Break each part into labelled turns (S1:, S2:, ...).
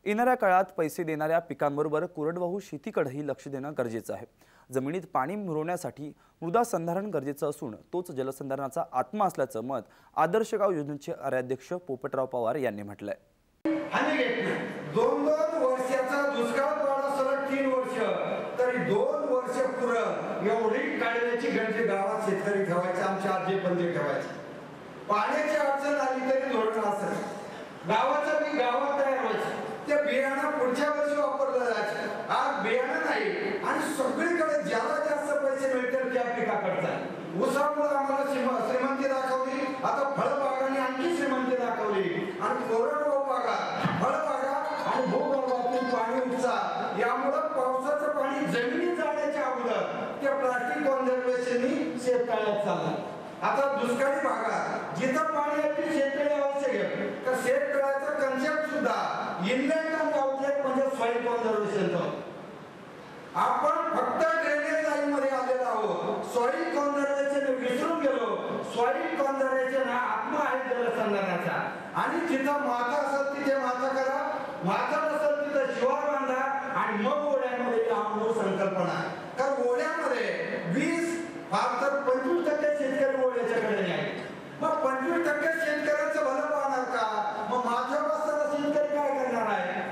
S1: येणाऱ्या काळात पैसे देणाऱ्या पिकांबरोबर कोरडवाहू शेतीकडेही लक्ष देणं गरजेचं आहे। जमिनीत पाणी मुरवण्यासाठी मृदा संधारण गरजेचं असून तोच जलसंधारणाचा आत्मा असल्याचं मत आदर्श गाव योजनेचे कार्याध्यक्ष पोपटराव पवार यांनी म्हटलंय।
S2: दोन वर्षाचा दुष्काळ पडला, सलग 3 वर्ष, तरी 2 वर्ष पुरं एवढी काढण्याची गरज गावात शेतकरी ठेवायचे, आमचे आजी पंजे ठेवायचे। पाण्याची अडचण आली तरी धोरण असं गावाचं बी गावात तयार व्हायचं, ते बियाणं पुढच्या वर्षी वापरलं जायचं। आज बियाणं नाही आणि सगळीकडे ज्याला जास्त पैसे मिळतील त्या पिकाकडचा ऊसामुळे आम्हाला श्रीमंती दाखवली, आता फळबागांनी आणखी श्रीमंती दाखवली आणि कोरडवाहू बागा, फळबागा आणि भूगर्भातून पाणी उपसा यामुळे पावसाचं पाणी जमिनीत जाण्याच्या अगोदर ते प्लास्टिक कॉन्झर्वेशननी शेततळ्यात चाललं। आता दुष्काळी भागात जिथं पाणी आहे ते शेततळे आवश्यक आहे, तर शेततळ्याचा कन्सेप्ट सुद्धा इनलेट आणि आउटलेट म्हणजे सॉइल कॉन्झर्वेशनचा। आपण फक्त ड्रेनेज लाईन मध्ये आलेलो आहोत, सॉइल कॉन्झर्वेशन विसरून गेलो। सॉइल कॉन्झर्वेशन हा आत्मा आहे जलसंधारणाचा, आणि जिथं माता असेल तिथे माता करा, माता नसेल तिथं शिवार बांधा आणि मग ओढ्यामध्ये आमूळ संकल्पना। कारण ओढ्यामध्ये 20 फार तर 25% शेतकरी ओढ्याच्याकडे नाही, मग 25% शेतकऱ्याचं भलं पाहणार का? मग माझ्या बसताना शेतकरी काय करणार आहे?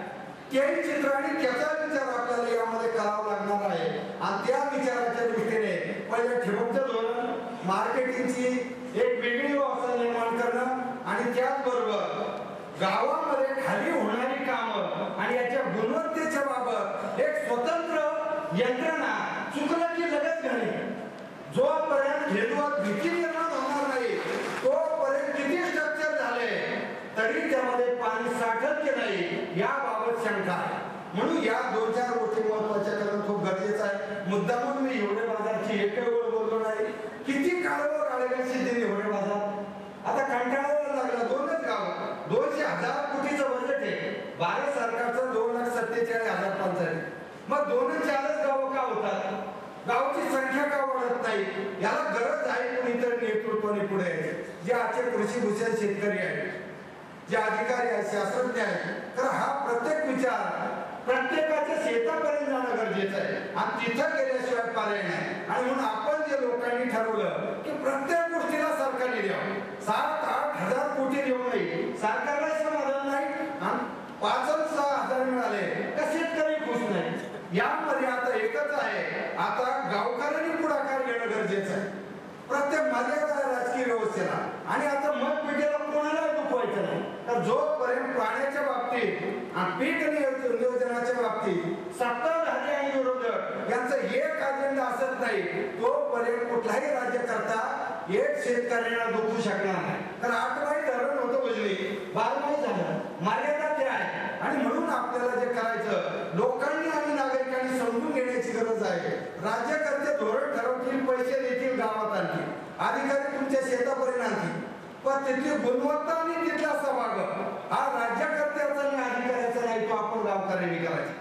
S2: त्याही चित्र आणि त्याचा विचार आपल्याला यामध्ये करावा लागणार आहे। आणि त्या विचाराच्या दृष्टीने पहिले ठिबकचं धोरण, मार्केटिंगची एक वेगळी व्यवस्था निर्माण करणं आणि त्याचबरोबर गावामध्ये खाली होणारी कामं आणि याच्या गुणवत्तेच्या बाबत एक स्वतंत्र यंत्रणा चुकलं की लगेच घाली। जोपर्यंत हेतूवर भीती निर्माण होणार नाही तोपर्यंत किती स्ट्रक्चर झाले तरी त्यामध्ये पाणी साठत की नाही याबाबत शंका आहे। म्हणून या 2-4 गोष्टी महत्त्वाच्या करणं खूप गरजेचं आहे। मुद्दामून मी एवढे बाजारची एकही वेळ बोललो नाही। किती काळावर आळेगणशी दिली एवढे बाजार, आता कंटाळायला लागला। 2च गाव, 200,000 कोटीचं बजेट आहे, भारत सरकारचं 2,47,000 पंचायत, मग 2-4च गावं का होतात? गावची संख्या का वाढत नाही? याला गरज आहे कोणीतरी नेतृत्वाने पुढे यायचे, जे आजचे कृषी भूषण शेतकरी आहेत, जे अधिकारी आहेत, शास्त्रज्ञ आहेत। तर हा प्रत्येक विचार प्रत्येकाच्या शेतापर्यंत जाणं गरजेचं आहे आणि तिथं गेल्याशिवाय पर्याय नाही। आणि म्हणून आपण जे लोकांनी ठरवलं की प्रत्येक गोष्टीला सरकारने द्यावं, 7-8 हजार कोटी देऊ नये, सरकारला समाधान नाही आणि 5-6 हजार मिळाले का शेतकरी खुश नाही। यामध्ये आता एकच आहे, आता गावकऱ्यांनी पुढाकार घेणं गरजेचं आहे। प्रत्येक मर्यादा राजकीय व्यवस्थेला आणि आता मतपेटीला कोणाला दुखवायचं नाही। तर जोपर्यंत पाण्याच्या बाबतीत आणि पीक नियोजनाच्या बाबतीत सत्ताधारी आणि विरोधक यांचा एक अजेंडा असत नाही तोपर्यंत कुठलाही राज्यकर्ता एक शेतकऱ्यांना दुखवू शकणार नाही। तर 8 माही धरण होतं उजवी, 12 माही झालं, मर्यादा ते आहे। आणि म्हणून आपल्याला जे करायचं लोकांनी आणि नागरिकांनी समजून घेण्याची गरज आहे। राज्यकर्ते धोरण ठरवतील, पैसे देतील, गावात आणतील, अधिकारी तुमच्या शेतापर्यंत आणतील, पण तिथली गुणवत्ता आणि तिथला सहभाग हा राज्यकर्त्याचा आणि अधिकाऱ्याचा नाही, तो आपण गावकऱ्यांनी करायचा।